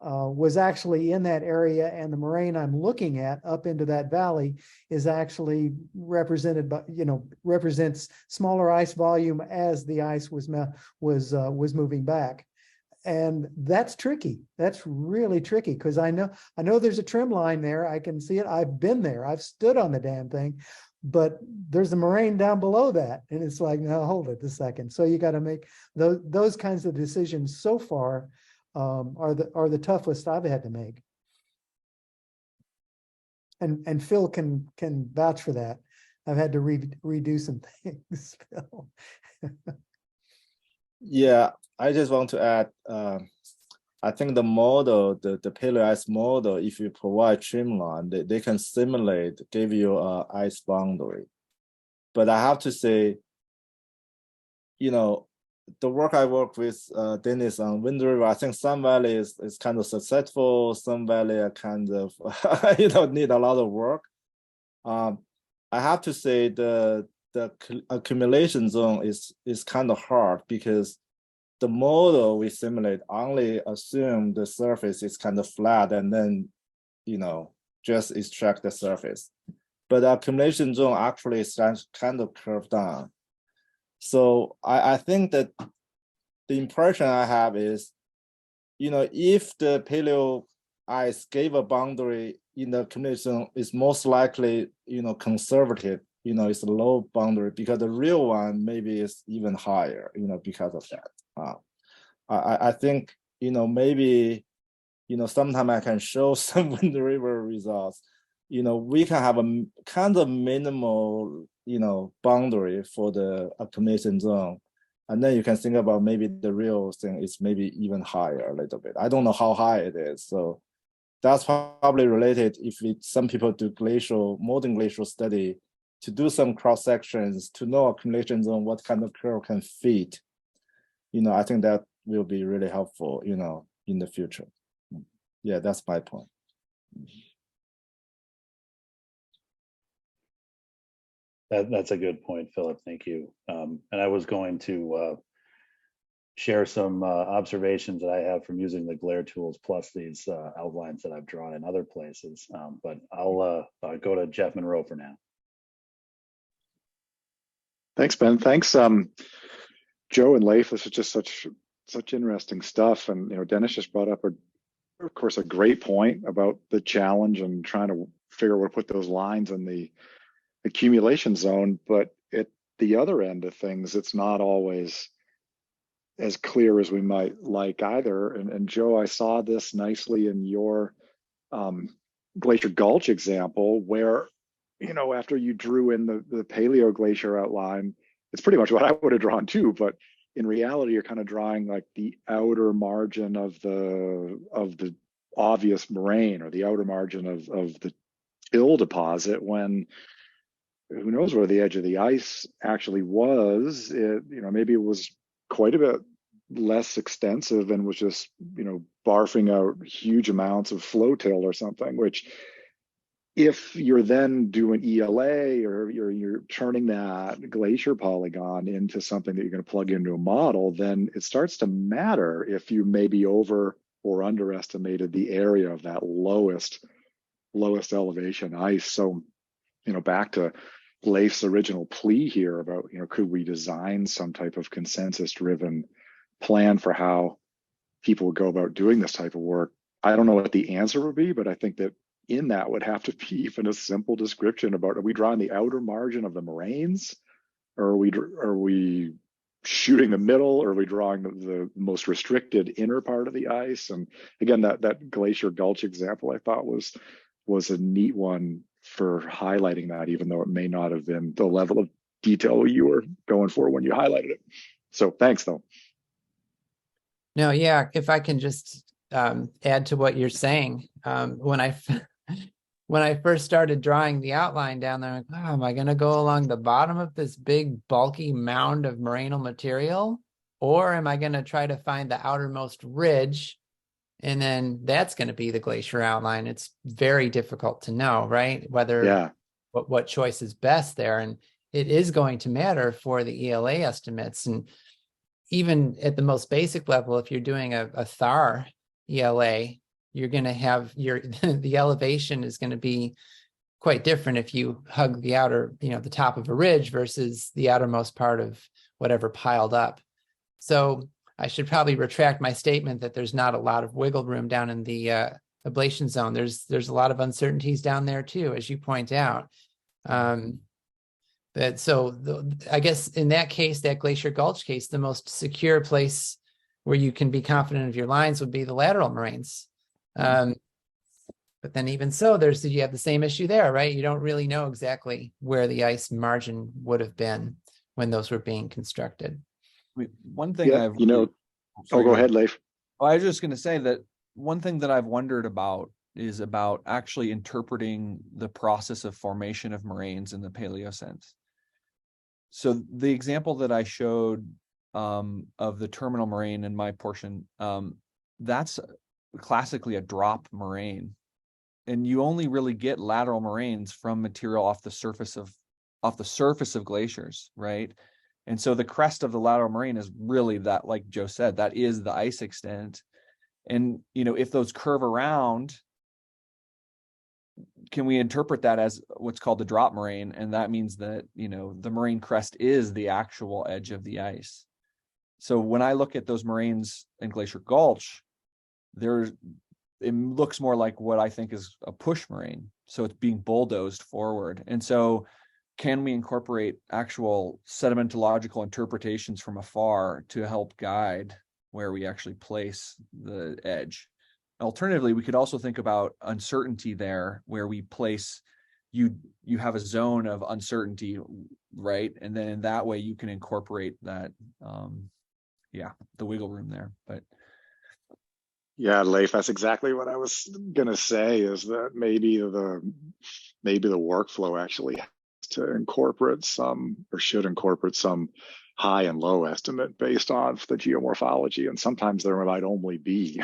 was actually in that area, and the moraine I'm looking at up into that valley is actually represented by, you know, represents smaller ice volume as the ice was moving back. And that's tricky. That's really tricky, because I know there's a trim line there. I can see it. I've been there. I've stood on the damn thing, but there's a moraine down below that, and it's like, no, hold it a second. So you got to make those kinds of decisions. So far, are the toughest I've had to make. And Phil can vouch for that. I've had to redo some things, Phil. Yeah, I just want to add, I think the model, the paleo ice model, if you provide trimline, they can simulate, give you a ice boundary. But I have to say, you know, the work I work with Dennis on Wind River, I think some valley is kind of successful, some valley are kind of, you know, need a lot of work. I have to say the accumulation zone is kind of hard, because the model we simulate only assume the surface is kind of flat and then, you know, just extract the surface. But the accumulation zone actually is kind of curved down. So I think that the impression I have is, you know, if the paleo ice gave a boundary in the accumulation zone, is most likely, you know, conservative, you know, it's a low boundary, because the real one maybe is even higher, you know, because of that. I think, you know, maybe, you know, sometime I can show some Wind River results. You know, we can have a kind of minimal, you know, boundary for the accumulation zone. And then you can think about maybe the real thing is maybe even higher a little bit. I don't know how high it is. So that's probably related if some people do modern glacial study to do some cross sections to know accumulation zone, what kind of curve can fit. You know, I think that will be really helpful, you know, in the future. Yeah, that's my point. That's a good point, Philip. Thank you. And I was going to share some observations that I have from using the glare tools, plus these outlines that I've drawn in other places. But I'll go to Jeff Monroe for now. Thanks, Ben. Thanks, Joe and Leif. This is just such interesting stuff. And you know, Dennis just brought up, of course, a great point about the challenge and trying to figure out where to put those lines in the accumulation zone. But at the other end of things, it's not always as clear as we might like either. And Joe, I saw this nicely in your Glacier Gulch example, where, you know, after you drew in the paleo glacier outline, it's pretty much what I would have drawn too, but in reality, you're kind of drawing like the outer margin of the obvious moraine, or the outer margin of the till deposit, when who knows where the edge of the ice actually was. You know, maybe it was quite a bit less extensive and was just, barfing out huge amounts of flow-till or something, which if you're then doing ELA or you're turning that glacier polygon into something that you're going to plug into a model, then it starts to matter if you maybe over or underestimated the area of that lowest elevation ice. So, back to Leif's original plea here about, could we design some type of consensus-driven plan for how people would go about doing this type of work? I don't know what the answer would be, but I think that in that would have to be even a simple description about, are we drawing the outer margin of the moraines? Or are we shooting the middle? Or are we drawing the most restricted inner part of the ice? And again, that Glacier Gulch example I thought was a neat one for highlighting that, even though it may not have been the level of detail you were going for when you highlighted it. So thanks though. No, yeah, if I can just add to what you're saying, when I first started drawing the outline down there, I'm like, oh, am I going to go along the bottom of this big bulky mound of morainal material, or am I going to try to find the outermost ridge, and then that's going to be the glacier outline? It's very difficult to know, right? Whether what choice is best there, and it is going to matter for the ELA estimates. And even at the most basic level, if you're doing a THAR ELA, you're going to have the elevation is going to be quite different if you hug the outer, the top of a ridge versus the outermost part of whatever piled up. So I should probably retract my statement that there's not a lot of wiggle room down in the ablation zone. There's a lot of uncertainties down there too, as you point out. I guess in that case, that Glacier Gulch case, the most secure place where you can be confident of your lines would be the lateral moraines. But then even so, you have the same issue there, right? You don't really know exactly where the ice margin would have been when those were being constructed. One thing go ahead, Leif. I was just going to say that one thing that I've wondered about is about actually interpreting the process of formation of moraines in the Paleosense. So the example that I showed of the terminal moraine in my portion, that's classically a drop moraine, and you only really get lateral moraines from material off the surface of glaciers, right? And so the crest of the lateral moraine is really that, like Joe said, that is the ice extent. And if those curve around, can we interpret that as what's called the drop moraine? And that means that the moraine crest is the actual edge of the ice. So when I look at those moraines in Glacier Gulch, it looks more like what I think is a push moraine. So it's being bulldozed forward. And so can we incorporate actual sedimentological interpretations from afar to help guide where we actually place the edge? Alternatively, we could also think about uncertainty there, where we place, you have a zone of uncertainty, right? And then in that way you can incorporate that, the wiggle room there. But yeah, Leif, that's exactly what I was gonna say, is that maybe the workflow actually has to incorporate should incorporate some high and low estimate based on the geomorphology. And sometimes there might only be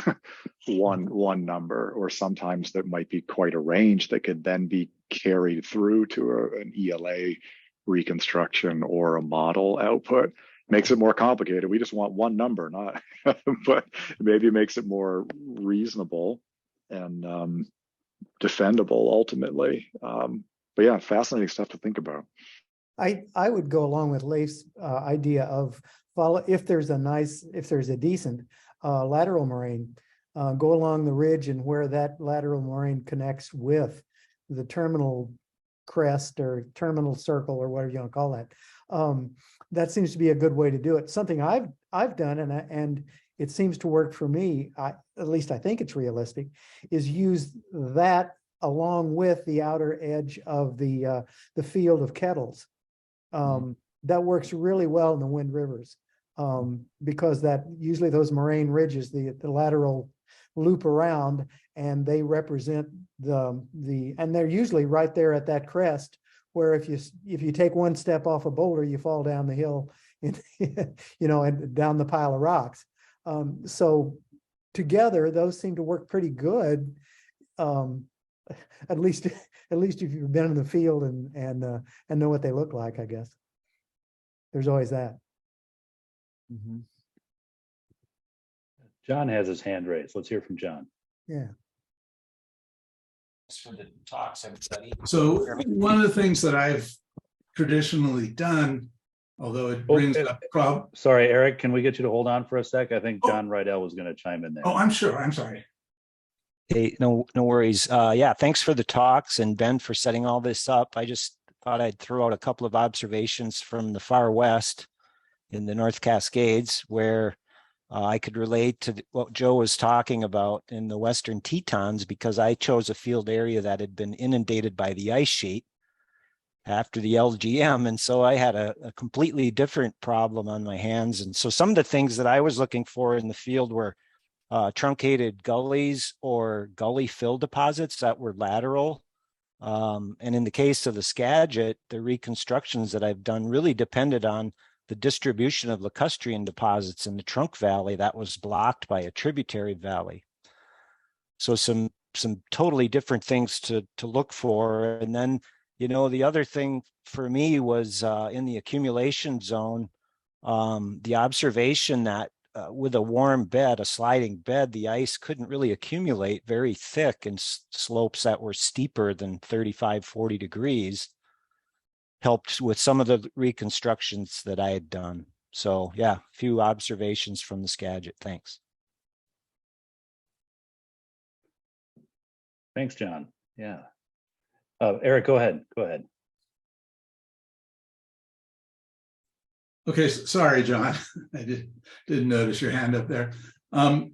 one number, or sometimes there might be quite a range that could then be carried through to an ELA reconstruction or a model output. Makes it more complicated. We just want one number, not, but maybe it makes it more reasonable and defendable ultimately. But yeah, fascinating stuff to think about. I would go along with Leif's idea of if there's a decent lateral moraine, go along the ridge, and where that lateral moraine connects with the terminal crest or terminal circle or whatever you want to call that. That seems to be a good way to do it. Something I've done, and it seems to work for me. At least I think it's realistic. Is use that along with the outer edge of the field of kettles. That works really well in the Wind Rivers, because that usually those moraine ridges, the lateral loop around, and they represent and they're usually right there at that crest, where if you take one step off a boulder, you fall down the hill, and down the pile of rocks. So together, those seem to work pretty good. At least if you've been in the field and know what they look like, I guess. There's always that. Mm-hmm. John has his hand raised. Let's hear from John. Yeah. For the talks, everybody. So one of the things that I've traditionally done, although it brings up problems. Sorry, Eric, can we get you to hold on for a sec? I think John Rydell was going to chime in there. Oh, I'm sure. I'm sorry. Hey, no worries. Yeah, thanks for the talks and Ben for setting all this up. I just thought I'd throw out a couple of observations from the far west in the North Cascades, where I could relate to what Joe was talking about in the Western Tetons, because I chose a field area that had been inundated by the ice sheet after the LGM. And so I had a completely different problem on my hands. And so some of the things that I was looking for in the field were truncated gullies or gully fill deposits that were lateral. And in the case of the Skagit, the reconstructions that I've done really depended on the distribution of lacustrine deposits in the trunk valley that was blocked by a tributary valley. So some totally different things to look for. And then, you know, the other thing for me was in the accumulation zone, the observation that with a warm bed, a sliding bed, the ice couldn't really accumulate very thick in slopes that were steeper than 35, 40 degrees. Helped with some of the reconstructions that I had done. So yeah, a few observations from the Skagit. Thanks. Thanks, John. Yeah. Eric, go ahead. Go ahead. Okay, sorry, John. I didn't notice your hand up there. I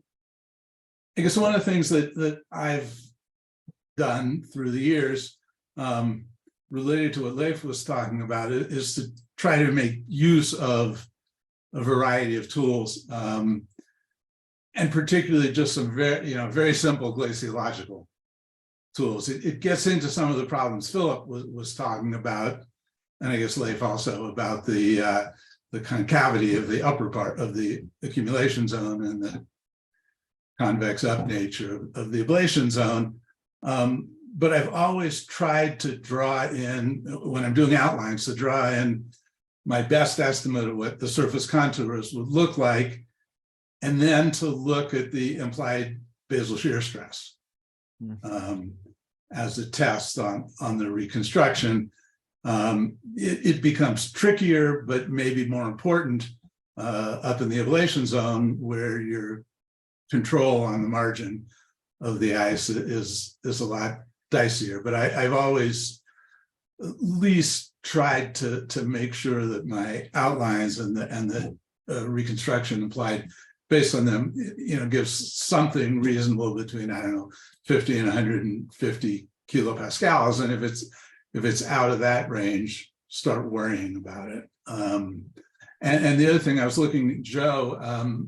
guess one of the things that I've done through the years, related to what Leif was talking about, is to try to make use of a variety of tools, and particularly just some very simple glaciological tools. It gets into some of the problems Philip was talking about, and I guess Leif also, about the concavity of the upper part of the accumulation zone and the convex up nature of the ablation zone. But I've always tried to draw in, when I'm doing outlines, to draw in my best estimate of what the surface contours would look like, and then to look at the implied basal shear stress as a test on the reconstruction. It becomes trickier, but maybe more important up in the ablation zone, where your control on the margin of the ice is a lot dicier. But I've always at least tried to make sure that my outlines and the reconstruction applied based on them, gives something reasonable between, 50 and 150 kilopascals. And if it's out of that range, start worrying about it. And the other thing, I was looking, Joe,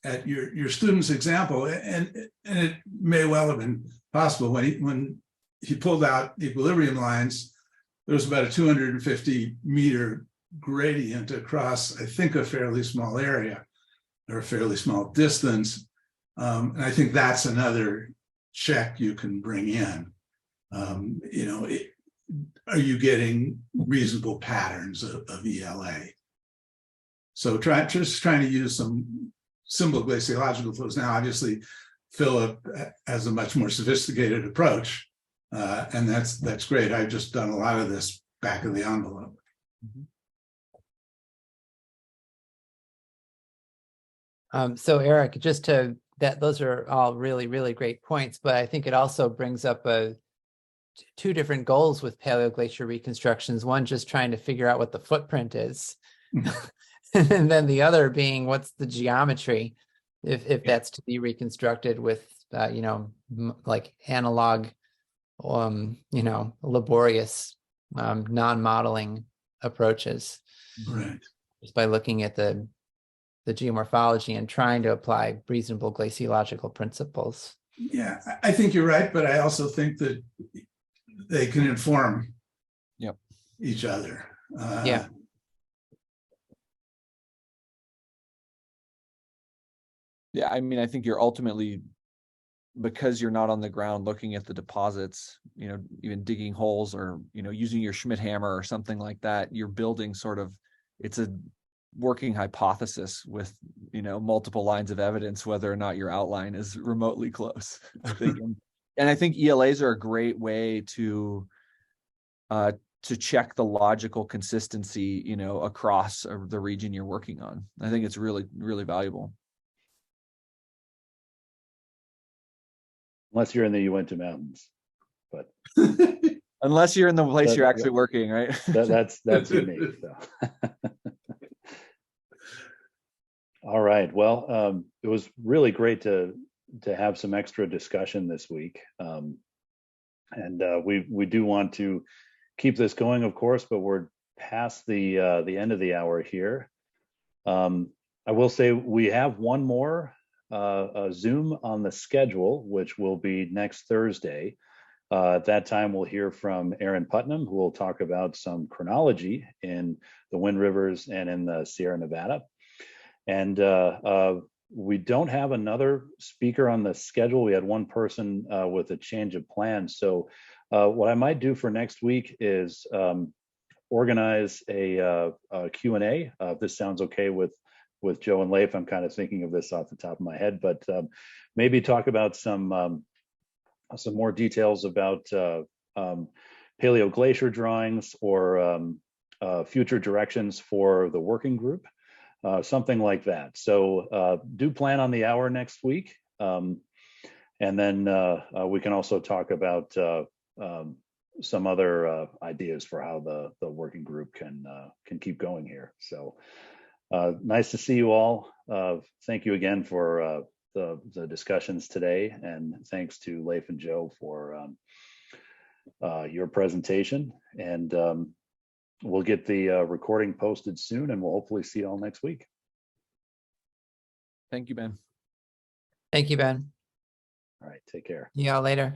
at your student's example, and it may well have been possible when he pulled out equilibrium lines, there was about a 250 meter gradient across, I think, a fairly small area or a fairly small distance. And I think that's another check you can bring in. Are you getting reasonable patterns of ELA? So just trying to use some simple glaciological tools. Now, obviously, Philip has a much more sophisticated approach, and that's great. I've just done a lot of this back of the envelope. So Eric, those are all really, really great points, but I think it also brings up two different goals with paleoglacier reconstructions. One, just trying to figure out what the footprint is. And then the other being, what's the geometry, if that's to be reconstructed with, like analog, laborious, non-modeling approaches. Right. Just by looking at the geomorphology and trying to apply reasonable glaciological principles. Yeah, I think you're right, but I also think that they can inform each other. Yeah. Yeah, I mean, I think you're ultimately, because you're not on the ground looking at the deposits, you know, even digging holes or, you know, using your Schmidt hammer or something like that, you're building sort of, it's a working hypothesis with, you know, multiple lines of evidence, whether or not your outline is remotely close, I think. And I think ELAs are a great way to check the logical consistency, you know, across the region you're working on. I think it's really, really valuable. Unless you're in the Uinta Mountains, but Unless you're in the place you're actually working, right? that's unique. So. All right. Well, it was really great to have some extra discussion this week, and we do want to keep this going, of course, but we're past the end of the hour here. I will say we have one more Zoom on the schedule, which will be next Thursday. At that time, we'll hear from Aaron Putnam, who will talk about some chronology in the Wind Rivers and in the Sierra Nevada. And we don't have another speaker on the schedule. We had one person with a change of plans. So what I might do for next week is organize a Q&A. If this sounds okay with Joe and Leif. I'm kind of thinking of this off the top of my head, but maybe talk about some more details about Paleoglacier drawings or future directions for the working group, something like that. So do plan on the hour next week. And then we can also talk about some other ideas for how the working group can keep going here. So nice to see you all. Thank you again for the discussions today, and thanks to Leif and Joe for your presentation. And we'll get the recording posted soon, and we'll hopefully see you all next week. Thank you, Ben. Thank you, Ben. All right, take care. See y'all later.